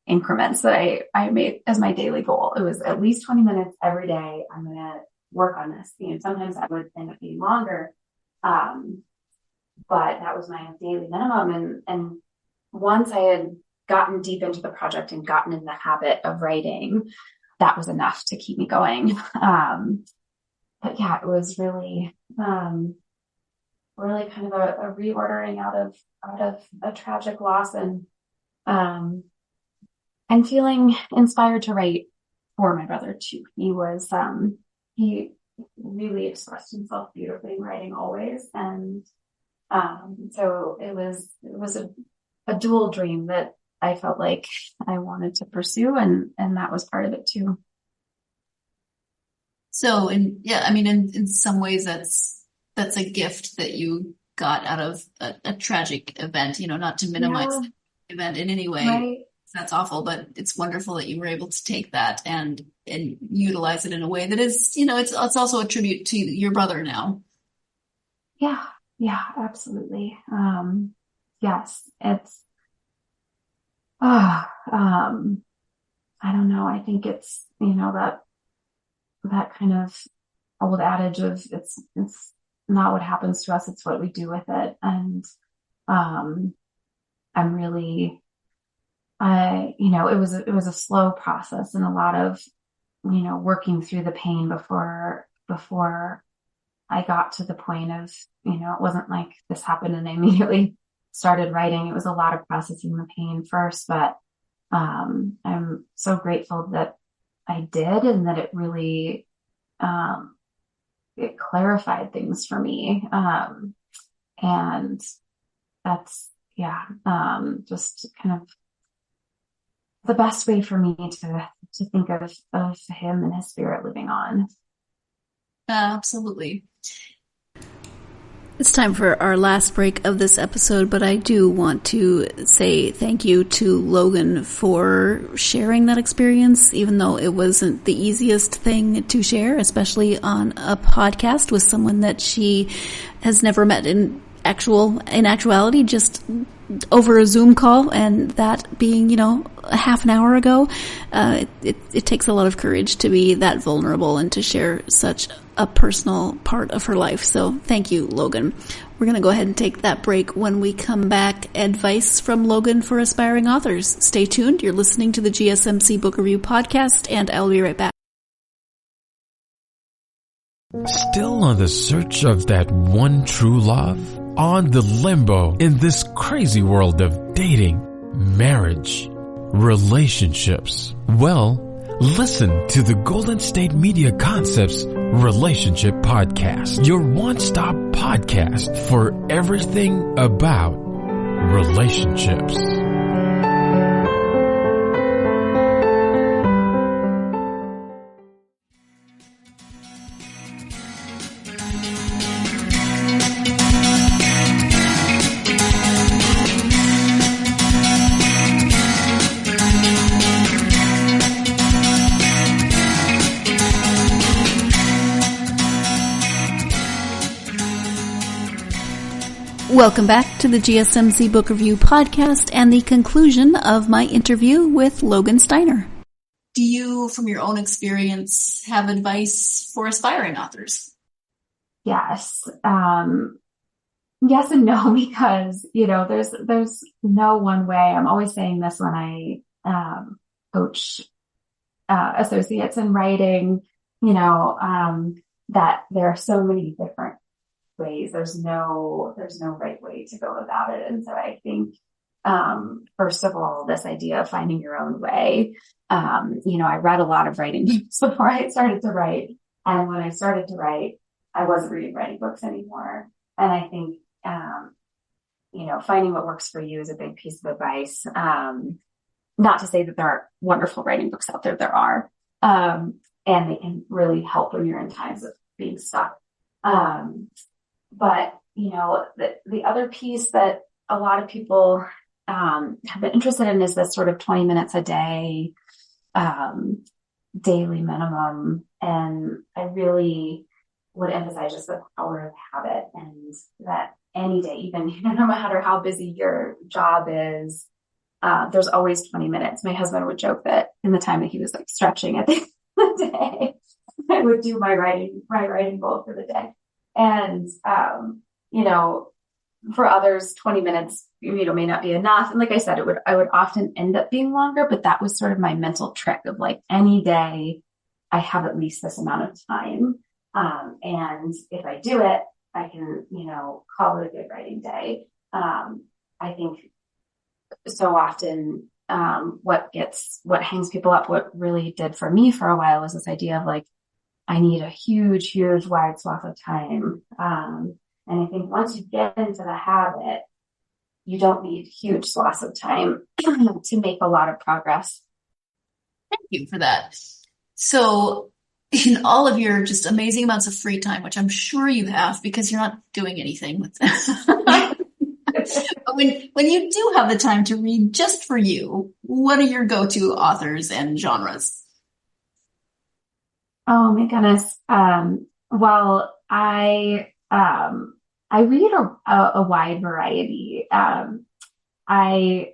increments that I made as my daily goal. It was at least 20 minutes every day. I'm going to work on this. Sometimes that would end up being longer. But that was my daily minimum. And once I had gotten deep into the project and gotten in the habit of writing, that was enough to keep me going. But yeah, it was really kind of a reordering out of a tragic loss, and feeling inspired to write for my brother too. He really expressed himself beautifully in writing always. And, so it was a dual dream that I felt like I wanted to pursue, and that was part of it too. So, in some ways that's a gift that you got out of a tragic event, not to minimize the event in any way. Right. That's awful, but it's wonderful that you were able to take that and utilize it in a way that is, it's also a tribute to your brother now. Yeah, absolutely. Yes, it's, I don't know. I think it's, that kind of old adage of it's not what happens to us, it's what we do with it. And, I'm really, it was a slow process, and a lot of, working through the pain before I got to the point of, it wasn't like this happened and I immediately started writing. It was a lot of processing the pain first, but I'm so grateful that I did, and that it really, it clarified things for me. And that's, just kind of the best way for me to think of him and his spirit living on. Absolutely. It's time for our last break of this episode, but I do want to say thank you to Logan for sharing that experience, even though it wasn't the easiest thing to share, especially on a podcast with someone that she has never met in actuality, just over a Zoom call, and that being, a half an hour ago. It takes a lot of courage to be that vulnerable and to share such a personal part of her life. So thank you, Logan. We're going to go ahead and take that break. When we come back, advice from Logan for aspiring authors. Stay tuned. You're listening to the GSMC Book Review Podcast, and I'll be right back. Still on the search of that one true love? On the limbo in this crazy world of dating, marriage, relationships? Well, listen to the Golden State Media Concepts Relationship Podcast, your one-stop podcast for everything about relationships. Welcome back to the GSMC Book Review Podcast and the conclusion of my interview with Logan Steiner. Do you, from your own experience, have advice for aspiring authors? Yes. Yes and no, because, there's no one way. I'm always saying this when I coach associates in writing, that there are so many different ways. There's no right way to go about it. And so I think, first of all, this idea of finding your own way. I read a lot of writing books before I started to write. And when I started to write, I wasn't reading writing books anymore. And I think, finding what works for you is a big piece of advice. Not to say that there aren't wonderful writing books out there. There are. And they can really help when you're in times of being stuck. But, the other piece that a lot of people have been interested in is this sort of 20 minutes a day, daily minimum. And I really would emphasize just the power of habit, and that any day, even no matter how busy your job is, there's always 20 minutes. My husband would joke that in the time that he was stretching at the end of the day, I would do my writing goal for the day. And, for others, 20 minutes, may not be enough. And like I said, I would often end up being longer, but that was sort of my mental trick of any day I have at least this amount of time. And if I do it, I can, call it a good writing day. I think so often, what hangs people up, what really did for me for a while was this idea of I need a huge, huge wide swath of time. And I think once you get into the habit, you don't need huge swaths of time to make a lot of progress. Thank you for that. So in all of your just amazing amounts of free time, which I'm sure you have because you're not doing anything with that. But when you do have the time to read just for you, what are your go-to authors and genres? Oh my goodness. Well, I read a wide variety. I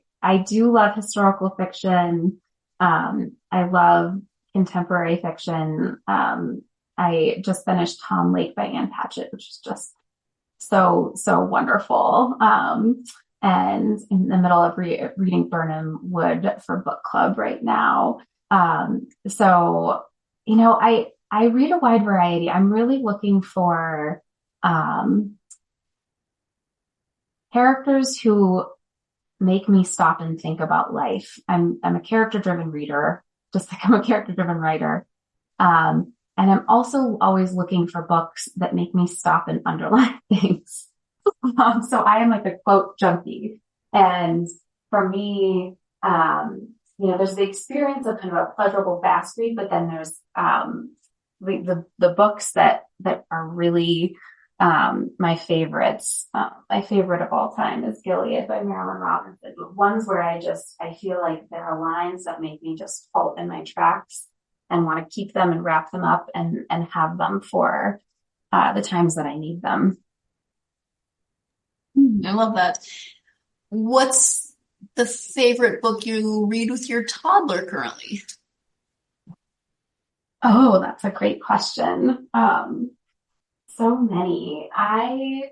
do love historical fiction. I love contemporary fiction. I just finished Tom Lake by Anne Patchett, which is just so wonderful. And in the middle of reading Burnham Wood for book club right now. So, I read a wide variety. I'm really looking for, characters who make me stop and think about life. I'm a character-driven reader, just like I'm a character-driven writer. And I'm also always looking for books that make me stop and underline things. So I am like a quote junkie. And for me, there's the experience of kind of a pleasurable fast read, but then there's, the books that are really, my favorites. My favorite of all time is Gilead by Marilyn Robinson. Ones where I feel like there are lines that make me just halt in my tracks and want to keep them and wrap them up and have them for, the times that I need them. I love that. What's the favorite book you read with your toddler currently? Oh, that's a great question. So many. I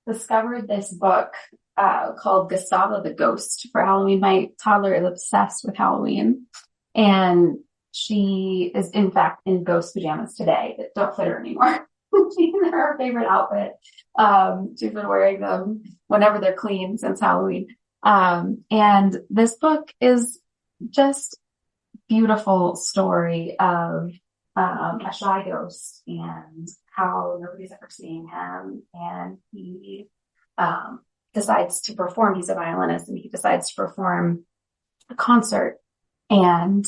discovered this book called Gustavo the Ghost for Halloween. My toddler is obsessed with Halloween, and she is in fact in ghost pajamas today that don't fit her anymore. They're her favorite outfit. She's been wearing them whenever they're clean since Halloween. And this book is just beautiful story of a shy ghost and how nobody's ever seen him. And he decides to perform. He's a violinist, and he decides to perform a concert. And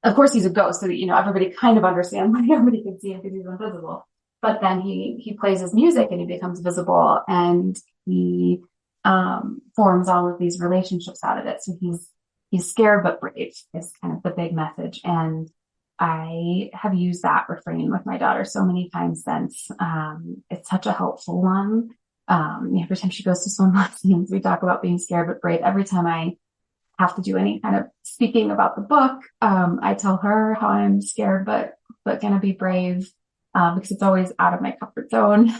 of course, he's a ghost, so everybody kind of understands why nobody can see him because he's invisible. But then he plays his music and he becomes visible, and he forms all of these relationships out of it. So he's scared but brave is kind of the big message. And I have used that refrain with my daughter so many times since. It's such a helpful one. Every time she goes to swim lessons, we talk about being scared but brave. Every time I have to do any kind of speaking about the book, I tell her how I'm scared but gonna be brave, because it's always out of my comfort zone.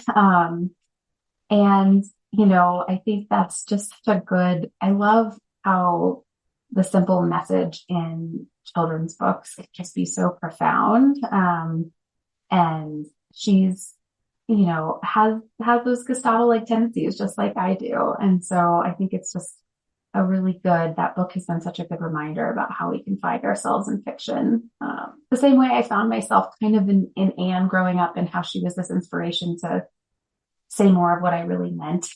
And I think that's just such a good, I love how the simple message in children's books can just be so profound. And she's, has those Gustavo-like tendencies just like I do. And so I think it's just that book has been such a good reminder about how we can find ourselves in fiction. The same way I found myself kind of in Anne growing up, and how she was this inspiration to say more of what I really meant,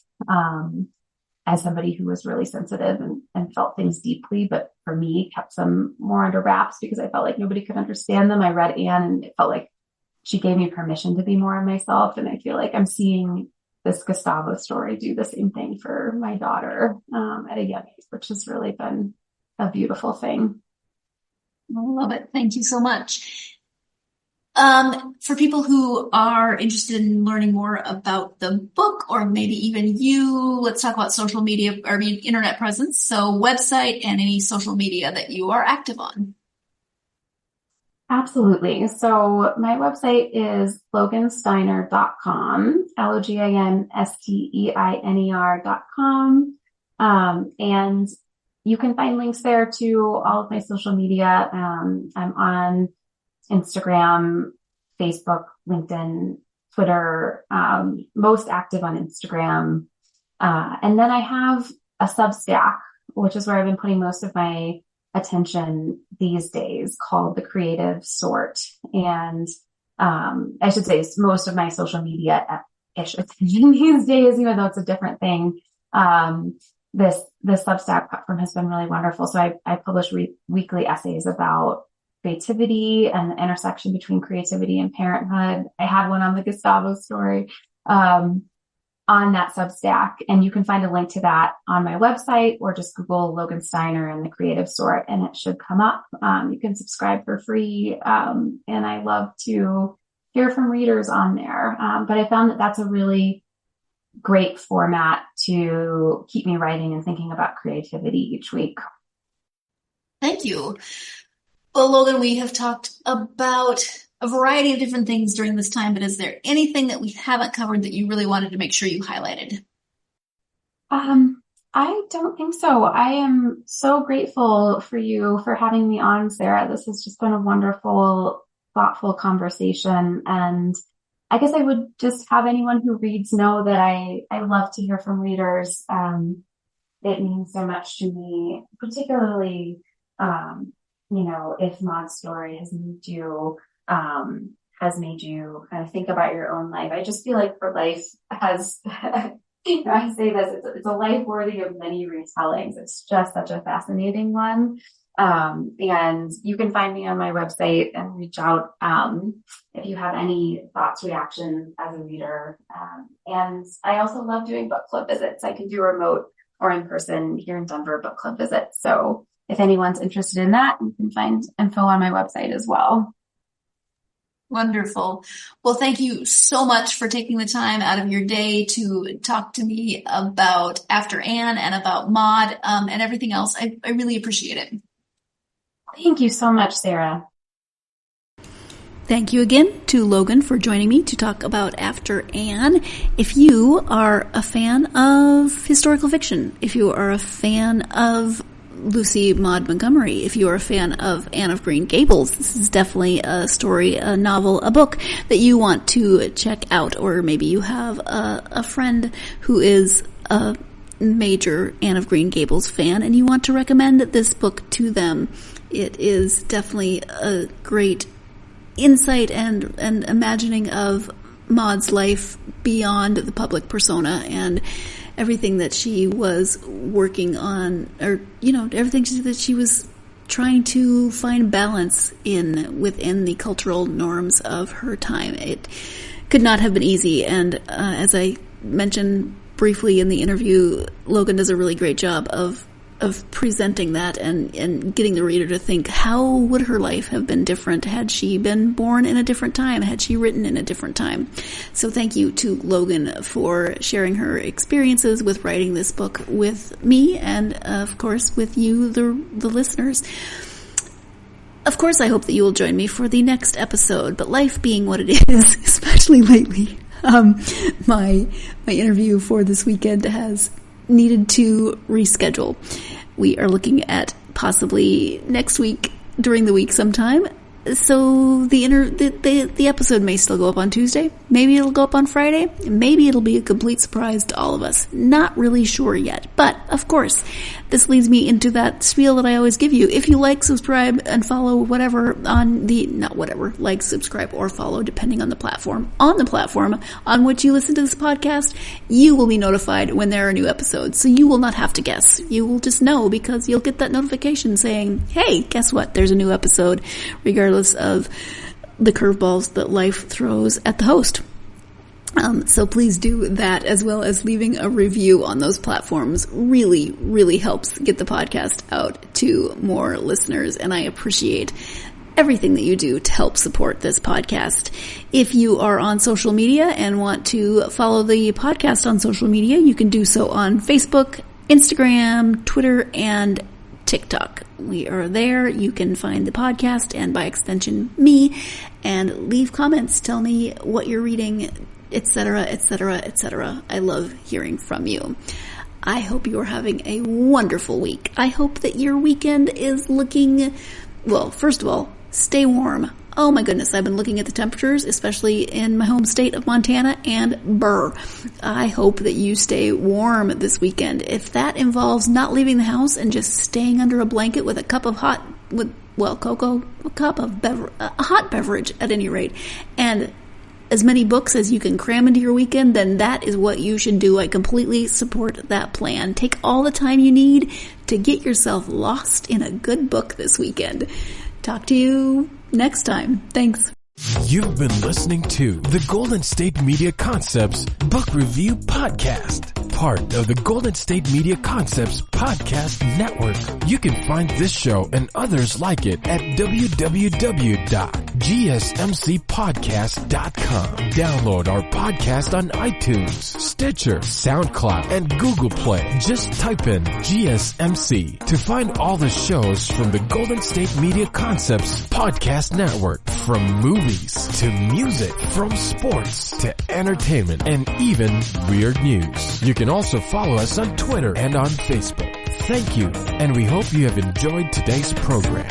as somebody who was really sensitive and felt things deeply, but for me kept them more under wraps because I felt like nobody could understand them. I read Anne and it felt like she gave me permission to be more of myself. And I feel like I'm seeing this Gustavo story do the same thing for my daughter, at a young age, which has really been a beautiful thing. I love it. Thank you so much. For people who are interested in learning more about the book, or maybe even you, let's talk about social media, internet presence. So website and any social media that you are active on. Absolutely. So my website is logansteiner.com, LoganSteiner.com. And you can find links there to all of my social media. I'm on Instagram, Facebook, LinkedIn, Twitter, most active on Instagram. And then I have a Substack, which is where I've been putting most of my attention these days, called The Creative Sort. And I should say most of my social media-ish attention these days, even though it's a different thing. This Substack platform has been really wonderful. So I publish weekly essays about creativity and the intersection between creativity and parenthood. I had one on the Gustavo story, on that Substack, and you can find a link to that on my website, or just Google Logan Steiner and The Creative Sort and it should come up. You can subscribe for free. And I love to hear from readers on there. But I found that that's a really great format to keep me writing and thinking about creativity each week. Thank you. Well, Logan, we have talked about a variety of different things during this time, but is there anything that we haven't covered that you really wanted to make sure you highlighted? I don't think so. I am so grateful for you for having me on, Sarah. This has just been a wonderful, thoughtful conversation. And I guess I would just have anyone who reads know that I love to hear from readers. it means so much to me, particularly, if Maud's story has made you kind of think about your own life. I just feel like for life has, I say this, it's a life worthy of many retellings. It's just such a fascinating one. And you can find me on my website and reach out, if you have any thoughts, reactions as a reader. And I also love doing book club visits. I can do remote or in person here in Denver book club visits. So if anyone's interested in that, you can find info on my website as well. Wonderful. Well, thank you so much for taking the time out of your day to talk to me about After Anne and about Maud, and everything else. I really appreciate it. Thank you so much, Sarah. Thank you again to Logan for joining me to talk about After Anne. If you are a fan of historical fiction, if you are a fan of Lucy Maud Montgomery, if you are a fan of Anne of Green Gables, this is definitely a story, a novel, a book that you want to check out. Or maybe you have a friend who is a major Anne of Green Gables fan and you want to recommend this book to them. It is definitely a great insight and imagining of Maud's life beyond the public persona and everything that she was working on, or, everything that she was trying to find balance within the cultural norms of her time. It could not have been easy. And as I mentioned briefly in the interview, Logan does a really great job of presenting that and getting the reader to think, how would her life have been different had she been born in a different time, had she written in a different time. So thank you to Logan for sharing her experiences with writing this book with me and, of course, with you, the listeners. Of course, I hope that you will join me for the next episode, but life being what it is, especially lately, my interview for this weekend has needed to reschedule. We are looking at possibly next week during the week sometime. So the episode may still go up on Tuesday. Maybe it'll go up on Friday. Maybe it'll be a complete surprise to all of us. Not really sure yet. But, of course, this leads me into that spiel that I always give you. If you like, subscribe, and follow whatever like, subscribe, or follow, depending on the platform. On the platform on which you listen to this podcast, you will be notified when there are new episodes. So you will not have to guess. You will just know because you'll get that notification saying, hey, guess what? There's a new episode, regardless of the curveballs that life throws at the host. So please do that, as well as leaving a review on those platforms. Really, really helps get the podcast out to more listeners, and I appreciate everything that you do to help support this podcast. If you are on social media and want to follow the podcast on social media, you can do so on Facebook, Instagram, Twitter, and TikTok. We are there. You can find the podcast and, by extension, me, and leave comments. Tell me what you're reading, etc., etc., etc. I love hearing from you. I hope you are having a wonderful week. I hope that your weekend is looking, well, first of all, stay warm. Oh my goodness, I've been looking at the temperatures, especially in my home state of Montana, and I hope that you stay warm this weekend. If that involves not leaving the house and just staying under a blanket with a cup of hot beverage at any rate, and as many books as you can cram into your weekend, then that is what you should do. I completely support that plan. Take all the time you need to get yourself lost in a good book this weekend. Talk to you next time. Thanks. You've been listening to the Golden State Media Concepts Book Review Podcast, part of the Golden State Media Concepts Podcast Network. You can find this show and others like it at www.gsmcpodcast.com. Download our podcast on iTunes, Stitcher, SoundCloud, and Google Play. Just type in GSMC to find all the shows from the Golden State Media Concepts Podcast Network, from movies to music, from sports to entertainment, and even weird news. You can also follow us on Twitter and on Facebook. Thank you, and we hope you have enjoyed today's program.